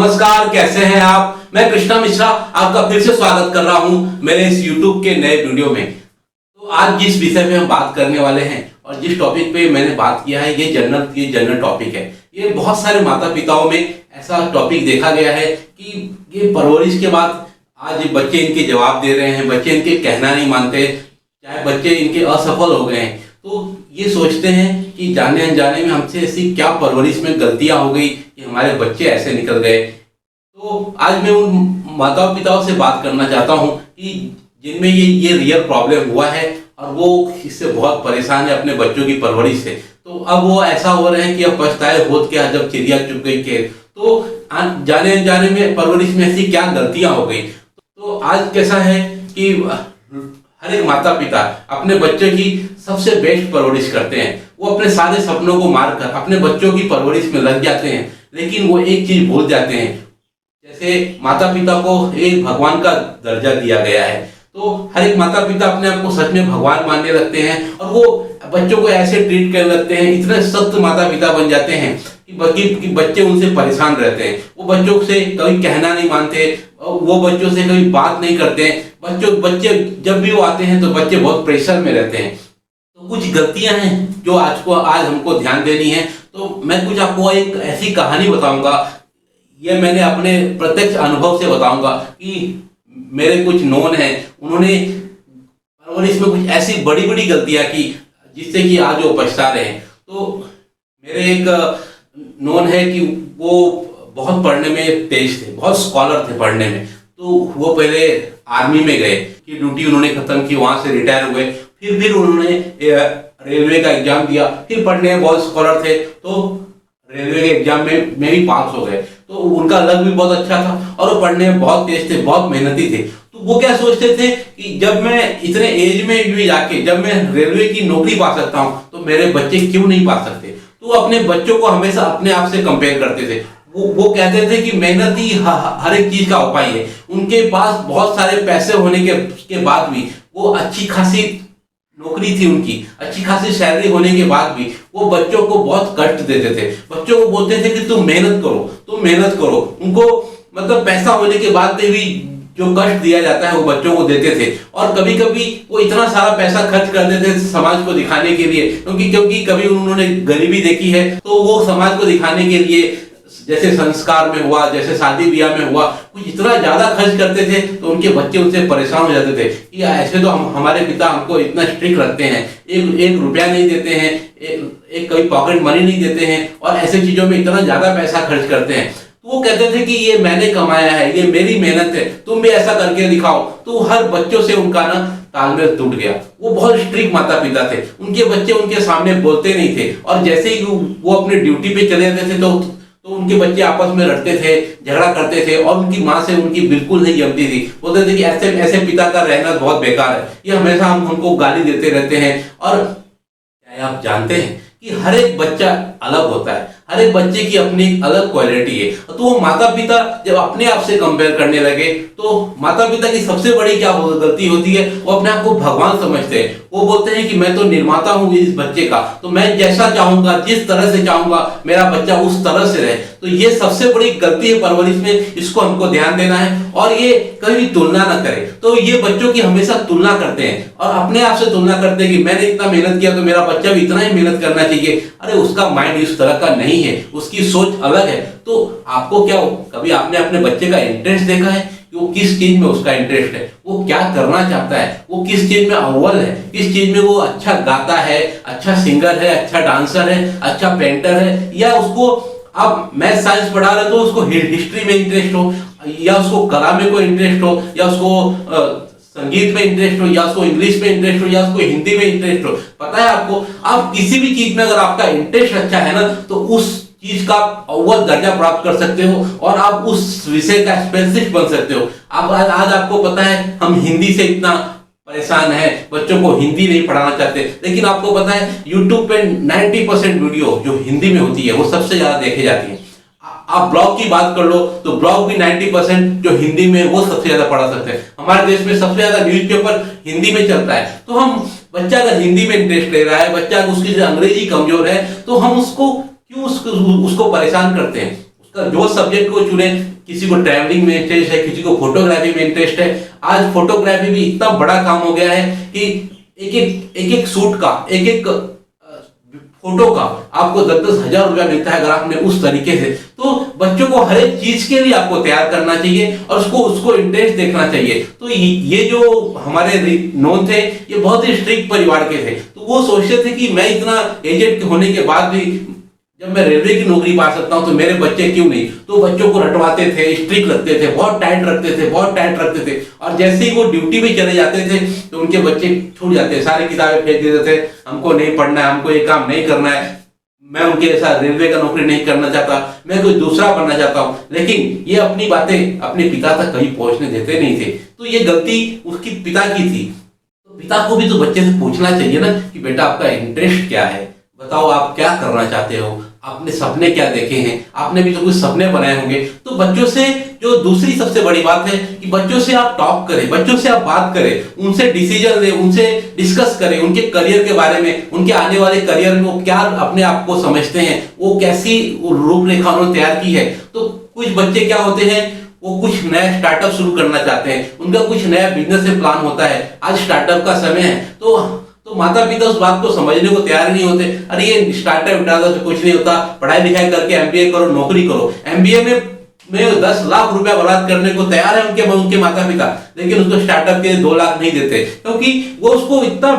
नमस्कार, कैसे हैं आप। मैं कृष्णा मिश्रा आपका फिर से स्वागत कर रहा हूं मेरे इस YouTube के नए वीडियो में। तो आज जिस विषय में हम बात करने वाले हैं और जिस टॉपिक पे मैंने बात किया है, ये जनरल टॉपिक है। ये बहुत सारे माता पिताओं में ऐसा टॉपिक देखा गया है कि ये परवरिश के बाद आज बच्चे इनके जवाब दे रहे हैं, बच्चे इनके कहना नहीं मानते, चाहे बच्चे इनके असफल हो गए हैं तो ये सोचते हैं कि जाने अनजाने में हमसे ऐसी क्या परवरिश में गलतियां हो गई कि हमारे बच्चे ऐसे निकल गए। तो आज मैं उन माता पिताओं से बात करना चाहता हूं कि जिनमें ये रियल प्रॉब्लम हुआ है और वो इससे बहुत परेशान है अपने बच्चों की परवरिश से। तो अब वो ऐसा हो रहे हैं कि अब पछताए होत क्या जब चिड़िया चुग गई खेत। तो जाने अनजाने में परवरिश में ऐसी क्या गलतियां हो गई। तो आज कैसा है कि हर एक माता पिता अपने बच्चे की सबसे बेस्ट परवरिश करते हैं। वो अपने सारे सपनों को मारकर अपने बच्चों की परवरिश में लग जाते हैं, लेकिन वो एक चीज भूल जाते हैं। जैसे माता पिता को एक भगवान का दर्जा दिया गया है, तो हर एक माता पिता अपने आप को सच में भगवान मानने लगते हैं और वो बच्चों को ऐसे ट्रीट करने लगते हैं, इतने सख्त माता पिता बन जाते हैं कि बच्चे उनसे परेशान रहते हैं। वो बच्चों से कभी कहना नहीं मानते, वो बच्चों से कभी बात नहीं करते। बच्चे जब भी वो आते हैं तो बच्चे बहुत प्रेशर में रहते हैं। तो कुछ गलतियां हैं जो आज हमको ध्यान देनी है। तो मैं कुछ आपको एक ऐसी कहानी बताऊंगा, ये मैंने अपने प्रत्यक्ष अनुभव से बताऊंगा कि मेरे कुछ नोन हैं, उन्होंने परवरिश में कुछ ऐसी बड़ी बड़ी गलतियां की जिससे कि आज वो पछता रहे हैं। तो मेरे एक नोन है कि वो बहुत पढ़ने में तेज थे, बहुत स्कॉलर थे पढ़ने में। तो वो पहले आर्मी में गए कि ड्यूटी उन्होंने खत्म की, वहां से रिटायर हुए। फिर उन्होंने रेलवे का एग्जाम दिया, फिर पढ़ने में बहुत स्कॉलर थे तो रेलवे के एग्जाम में भी पास हो गए। तो उनका लक भी बहुत अच्छा था और वो पढ़ने में बहुत तेज थे, बहुत मेहनती थे। तो वो क्या सोचते थे कि जब मैं इतने एज में भी जाके जब मैं रेलवे की नौकरी पा सकता हूँ तो मेरे बच्चे क्यों नहीं पा सकते। तो अपने बच्चों को हमेशा अपने आप से कंपेयर करते थे। वो कहते थे कि मेहनत ही हर एक चीज का उपाय है। उनके पास बहुत सारे पैसे होने के बाद भी, वो अच्छी खासी नौकरी थी उनकी, अच्छी खासी सैलरी होने के बाद भी वो बच्चों को बहुत कष्ट देते थे। बच्चों को बोलते थे कि तुम मेहनत करो। उनको मतलब पैसा होने के बाद भी जो कष्ट दिया जाता है वो बच्चों को देते थे। और कभी कभी वो इतना सारा पैसा खर्च कर देते थे समाज को दिखाने के लिए, क्योंकि कभी उन्होंने गरीबी देखी है। तो वो समाज को दिखाने के लिए, जैसे संस्कार में हुआ, जैसे शादी ब्याह में हुआ, कुछ इतना ज्यादा खर्च करते थे तो उनके बच्चे उनसे परेशान हो जाते थे कि ऐसे तो हमारे पिता हमको इतना स्ट्रिक्ट रखते हैं, एक रुपया नहीं देते हैं, एक कभी पॉकेट मनी नहीं देते हैं और ऐसे चीजों में इतना ज्यादा पैसा खर्च करते हैं। तो वो कहते थे कि ये मैंने कमाया है, ये मेरी मेहनत है, तुम भी ऐसा करके दिखाओ। तो हर बच्चों से उनका ना तालमेल टूट गया। वो बहुत स्ट्रिक्ट माता पिता थे, उनके बच्चे उनके सामने बोलते नहीं थे और जैसे ही वो अपने ड्यूटी पे चले जाते थे तो उनके बच्चे आपस में लड़ते थे, झगड़ा करते थे और उनकी माँ से उनकी बिल्कुल नहीं जमती थी। बोलते थे कि ऐसे पिता का रहना बहुत बेकार है, ये हमेशा हम उनको गाली देते रहते हैं। और क्या आप जानते हैं कि हर एक बच्चा अलग होता है, हर एक बच्चे की अपनी एक अलग क्वालिटी है। तो वो माता पिता जब अपने आप से कंपेयर करने लगे तो माता पिता की सबसे बड़ी क्या गलती होती है, वो अपने आप को भगवान समझते हैं। वो बोलते हैं कि मैं तो निर्माता हूँ इस बच्चे का, तो मैं जैसा चाहूंगा, जिस तरह से चाहूंगा मेरा बच्चा उस तरह से रहे। तो ये सबसे बड़ी गलती है परवरिश में, इसको हमको ध्यान देना है और ये कभी तुलना ना करे। तो ये बच्चों की हमेशा तुलना करते हैं और अपने आप से तुलना करते हैं कि मैंने इतना मेहनत किया तो मेरा बच्चा भी इतना ही मेहनत करना चाहिए। अरे उसका माइंड इस तरह का नहीं है, उसकी सोच अलग है। तो आपको क्या कभी आपने अपने बच्चे का इंटरेस्ट देखा है कि वो किस चीज में उसका इंटरेस्ट है, वो क्या करना चाहता है, वो किस चीज में अव्वल है, किस चीज में वो अच्छा गाता है, अच्छा सिंगर है, अच्छा डांसर है, अच्छा पेंटर है, या उसको आप मैथ साइंस पढ़ा रहे तो उसको हिस्ट्री में इंटरेस्ट हो, या उसको कला में कोई इंटरेस्ट हो, या उसको संगीत में इंटरेस्ट हो, या उसको इंग्लिश में इंटरेस्ट हो, या उसको हिंदी में इंटरेस्ट हो। पता है आपको, आप किसी भी चीज में अगर आपका इंटरेस्ट अच्छा है ना तो उस चीज का अव्वल दर्जा प्राप्त कर सकते हो और आप उस विषय का स्पेशलिस्ट बन सकते हो। आज आपको पता है हम हिंदी से इतना परेशान है, बच्चों को हिंदी नहीं पढ़ाना चाहते, लेकिन आपको पता है YouTube पे 90% वीडियो जो हिंदी में होती है वो सबसे ज्यादा देखे जाती है। आप ब्लॉग की बात कर लो तो ब्लॉग भी 90% जो हिंदी में वो सबसे ज्यादा पढ़ा सकते हैं। हमारे देश में सबसे ज्यादा न्यूज़पेपर हिंदी में चलता है। तो हम बच्चा अगर हिंदी में इंटरेस्ट ले रहा है, बच्चा उसकी अंग्रेजी कमजोर है, तो हम उसको क्यों उसको परेशान करते हैं। उसका जो सब्जेक्ट को चुने, किसी को ट्रैवलिंग में इंटरेस्ट है, किसी को फोटोग्राफी में इंटरेस्ट है। आज फोटोग्राफी भी इतना बड़ा काम हो गया है कि एक शूट का, एक फोटो का आपको 10-10 हजार रुपया मिलता है अगर आपने उस तरीके से। तो बच्चों को हर एक चीज के लिए आपको तैयार करना चाहिए और उसको इंटरेस्ट देखना चाहिए। तो ये जो हमारे नॉन थे, ये बहुत ही स्ट्रिक्ट परिवार के थे। तो वो सोचते थे कि मैं इतना एजेड होने के बाद भी जब मैं रेलवे की नौकरी पा सकता हूं तो मेरे बच्चे क्यों नहीं। तो बच्चों को रटवाते थे, स्ट्रिक्ट रखते थे, बहुत टाइट रखते थे। और जैसे ही वो ड्यूटी पे चले जाते थे तो उनके बच्चे छूट जाते, सारी किताबें फेंक देते थे, हमको नहीं पढ़ना है, हमको ये काम नहीं करना है, मैं उनके ऐसा रेलवे का नौकरी नहीं करना चाहता, मैं कोई दूसरा बनना चाहता हूँ। लेकिन ये अपनी बातें अपने पिता तक कहीं पहुंचने देते नहीं थे। तो ये गलती उसकी पिता की थी। तो पिता को भी तो बच्चे से पूछना चाहिए ना कि बेटा आपका इंटरेस्ट क्या है, बताओ आप क्या करना चाहते हो, आपने सपने क्या देखे हैं, आपने भी तो कुछ सपने बनाए होंगे। तो बच्चों से जो दूसरी सबसे बड़ी बात है कि बच्चों से आप टॉक करें, बच्चों से आप बात करें, उनसे डिसीजन लें, उनसे डिस्कस करें उनके करियर के बारे में, उनके आने वाले करियर में वो क्या अपने आप को समझते हैं, वो कैसी रूपरेखा उन्होंने तैयार की है। तो कुछ बच्चे क्या होते हैं, वो कुछ नया स्टार्टअप शुरू करना चाहते हैं, उनका कुछ नया बिजनेस से प्लान होता है, आज स्टार्टअप का समय है। तो माता पिता उस बात को समझने को तैयार नहीं होते। अरे ये स्टार्टअप से कुछ नहीं होता, पढ़ाई लिखाई करके एमबीए करो, नौकरी करो। एमबीए में 10 लाख रुपया बर्बाद करने को तैयार है उनके माता पिता, लेकिन उसको स्टार्टअप के लिए 2 लाख नहीं देते, क्योंकि वो उसको इतना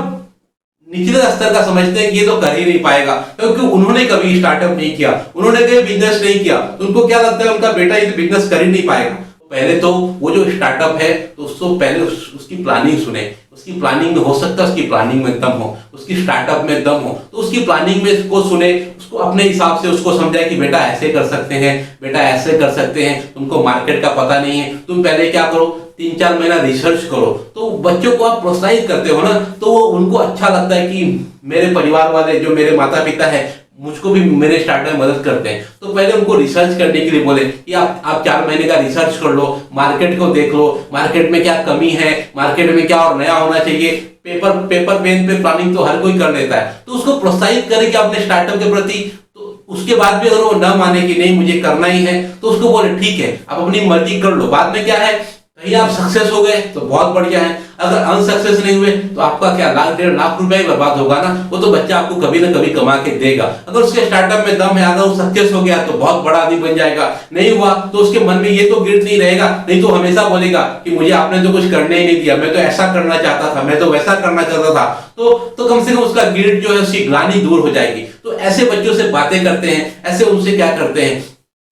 निचले स्तर का समझते हैं कि ये तो कर ही नहीं पाएगा, क्योंकि उन्होंने कभी स्टार्टअप नहीं किया, उन्होंने कभी बिजनेस नहीं किया। तो उनको क्या लगता है उनका बेटा ये बिजनेस कर ही नहीं पाएगा। पहले तो वो जो स्टार्टअप है तो उसको पहले उसकी प्लानिंग सुने, उसकी प्लानिंग में हो सकता है उसकी प्लानिंग में दम हो, उसकी स्टार्टअप में दम हो, तो उसकी प्लानिंग में उसको सुने, उसको अपने हिसाब से उसको समझाए कि बेटा ऐसे कर सकते हैं, बेटा ऐसे कर सकते हैं, तुमको मार्केट का पता नहीं है, तुम पहले क्या करो 3-4 महीना रिसर्च करो। तो बच्चों को आप प्रोत्साहित करते हो ना, तो वो उनको अच्छा लगता है कि मेरे परिवार वाले जो मेरे माता पिता है मुझको भी मेरे स्टार्टअप में मदद करते हैं। तो पहले उनको रिसर्च करने के लिए बोले कि आप 4 महीने का रिसर्च कर लो, मार्केट को देख लो, मार्केट में क्या कमी है, मार्केट में क्या और नया होना चाहिए। पेपर पेन पे प्लानिंग तो हर कोई कर लेता है। तो उसको प्रोत्साहित करें कि अपने स्टार्टअप के प्रति। तो उसके बाद भी अगर वो न माने कि नहीं मुझे करना ही है, तो उसको बोले ठीक है आप अपनी मर्जी कर लो, बाद में क्या है, कहीं आप सक्सेस हो गए तो बहुत बढ़िया है, अगर अनसक्सेस नहीं हुए तो आपका क्या 1-1.5 लाख रुपया ही बर्बाद होगा ना। वो तो बच्चा आपको कभी ना कभी कमा के देगा। अगर उसके स्टार्टअप में दम है, अगर वो सक्सेस हो गया तो बहुत बड़ा आदमी बन जाएगा, नहीं हुआ तो उसके मन में ये तो गिल्ट नहीं रहेगा, नहीं तो हमेशा बोलेगा कि मुझे आपने तो कुछ करने ही नहीं दिया, मैं तो ऐसा करना चाहता था, मैं तो वैसा करना चाहता था। तो कम से कम उसका गिल्ट जो है, उसकी ग्लानि दूर हो जाएगी। तो ऐसे बच्चों से बातें करते हैं, ऐसे उनसे क्या करते हैं,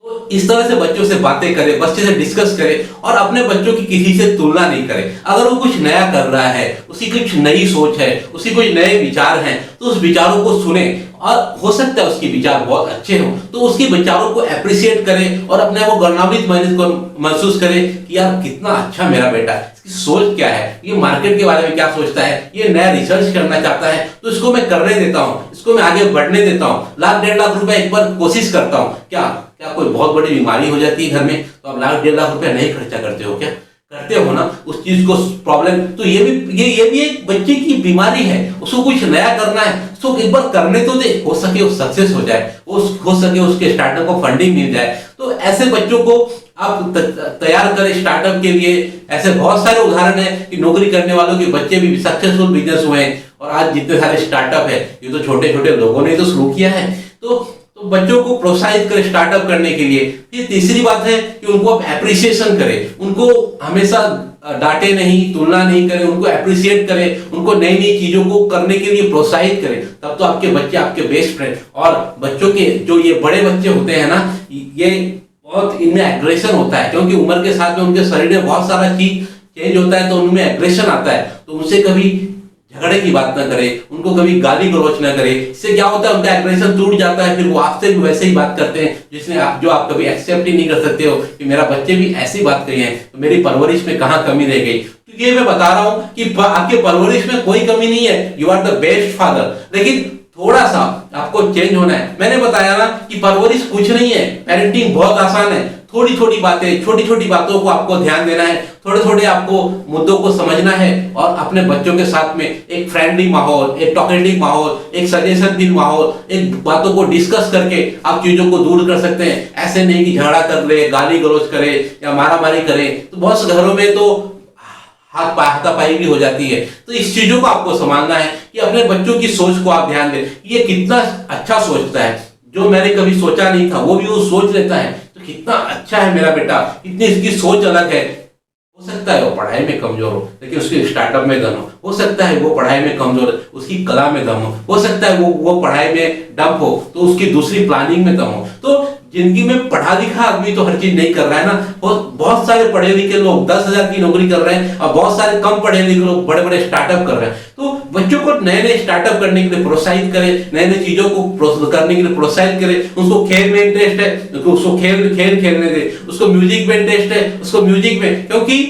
तो इस तरह से बच्चों से बातें करें, बच्चे से डिस्कस करें और अपने बच्चों की किसी से तुलना नहीं करें। अगर वो कुछ नया कर रहा है, उसकी कुछ नई सोच है, उसकी कुछ नए विचार हैं, तो उस विचारों को सुने और हो सकता है उसके विचार बहुत अच्छे हों, तो उसके विचारों को एप्रिशिएट करें और अपने आप को गौरवान्वित महसूस करें कि यार कितना अच्छा मेरा बेटा है, इसकी सोच क्या है, ये मार्केट के बारे में क्या सोचता है, ये नया रिसर्च करना चाहता है, तो इसको मैं करने देता हूँ, इसको मैं आगे बढ़ने देता हूँ, 1-1.5 लाख रुपए एक बार कोशिश करता हूँ। क्या कोई बहुत बड़ी बीमारी हो जाती है घर में तो आप 1-1.5 लाख रुपया नहीं खर्चा करते हो क्या? करते हो ना उस चीज को, प्रॉब्लम। तो ये भी एक बच्चे की बीमारी है, उसको कुछ नया करना है, उसको एक बार करने तो दे, हो सके वो सक्सेस हो जाए, हो सके उसके स्टार्टअप को फंडिंग मिल जाए। तो ऐसे बच्चों को आप तैयार करें स्टार्टअप के लिए। ऐसे बहुत सारे उदाहरण है कि नौकरी करने वालों के बच्चे भी सक्सेसफुल बिजनेस हुए हैं और आज जितने सारे स्टार्टअप है ये तो छोटे छोटे लोगों ने तो शुरू किया है। तो बच्चों को प्रोत्साहित करें स्टार्टअप करने के लिए। फिर तीसरी बात है कि उनको आप एप्रिसिएशन करें, उनको हमेशा डांटे नहीं, तुलना नहीं करें, उनको एप्रिशिएट करें, उनको नई नई चीजों को करने के लिए प्रोत्साहित करें। तब तो आपके बच्चे आपके बेस्ट फ्रेंड। और बच्चों के जो ये बड़े बच्चे होते हैं ना, ये बहुत इनमें एग्रेशन होता है, क्योंकि उम्र के साथ में उनके शरीर में बहुत सारा चीज चेंज होता है, तो उनमें एग्रेशन आता है। तो उनसे कभी झगड़े की बात ना करे, उनको कभी गाली गलौच ना करे। इससे क्या होता है, उनका एग्रेशन टूट जाता है, फिर वो आपसे भी वैसे ही बात करते हैं जो आप कभी एक्सेप्ट ही नहीं कर सकते हो कि मेरा बच्चे भी ऐसी बात कही है, तो मेरी परवरिश में कहाँ कमी रह गई। तो ये मैं बता रहा हूँ कि आपके परवरिश में कोई कमी नहीं है, you are the best father. लेकिन थोड़ा सा आपको चेंज होना है। मैंने बताया ना कि परवरिश कुछ नहीं है, पेरेंटिंग बहुत आसान है। थोड़ी छोटी बातें, छोटी छोटी बातों को आपको ध्यान देना है, थोड़े थोड़े आपको मुद्दों को समझना है और अपने बच्चों के साथ में एक फ्रेंडली माहौल, एक टॉकेटिव माहौल, एक सजेशन भी माहौल, एक बातों को डिस्कस करके आप चीजों को दूर कर सकते हैं। ऐसे नहीं कि झगड़ा कर ले, गाली गलौज करे या मारामारी करे। तो बहुत से घरों में तो हाथापाई भी हो जाती है। तो इस चीजों को आपको संभालना है कि अपने बच्चों की सोच को आप ध्यान दें, ये कितना अच्छा सोचता है, जो मैंने कभी सोचा नहीं था वो भी वो सोच लेता है, तो कितना अच्छा है मेरा बेटा, कितनी इसकी सोच अलग है। हो सकता है वो पढ़ाई में कमजोर हो लेकिन उसके स्टार्टअप में दम हो सकता है वो पढ़ाई में कमजोर है उसकी कला में दम हो सकता है वो पढ़ाई में डंप हो तो उसकी दूसरी प्लानिंग में दम हो। तो जिंदगी में पढ़ा लिखा आदमी तो हर चीज नहीं कर रहा है ना। बहुत सारे पढ़े लिखे लोग 10,000 की नौकरी कर रहे हैं और बहुत सारे कम पढ़े लिखे लोग बड़े बड़े स्टार्टअप कर रहे हैं। तो बच्चों को नए नए स्टार्टअप करने के लिए प्रोत्साहित करें, नए नए चीजों को करने के लिए प्रोत्साहित करें। उसको खेल में इंटरेस्ट है उसको खेल खेलने दे, उसको म्यूजिक में इंटरेस्ट है उसको म्यूजिक में, क्योंकि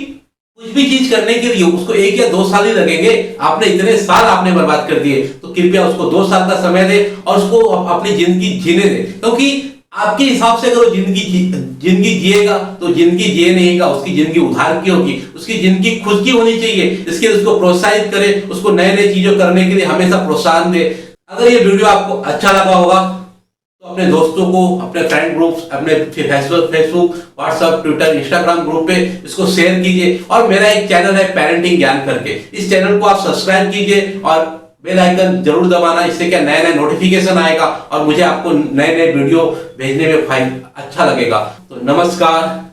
कुछ भी चीज करने के लिए उसको 1 या 2 साल ही लगेंगे। आपने इतने साल आपने बर्बाद कर दिए, तो कृपया उसको 2 साल का समय दे और उसको अपनी जिंदगी जीने दे। क्योंकि आपके हिसाब से अगर वो जिंदगी जिएगा तो जिंदगी जिए नहीं गा, उसकी जिंदगी उधार की होगी, उसकी जिंदगी खुद की होनी चाहिए। इसके लिए उसको प्रोत्साहित करें, उसको नए नए चीजों करने के लिए हमेशा प्रोत्साहन दे। अगर ये वीडियो आपको अच्छा लगा होगा तो अपने दोस्तों को, अपने फ्रेंड ग्रुप्स, अपने Facebook, WhatsApp, Twitter, Instagram group पे इसको शेयर कीजिए। और मेरा एक चैनल है पेरेंटिंग ज्ञान करके, इस चैनल को आप सब्सक्राइब कीजिए और बेल आइकन जरूर दबाना। इससे क्या नया नया नोटिफिकेशन आएगा और मुझे आपको नए नए वीडियो भेजने में अच्छा लगेगा। तो नमस्कार।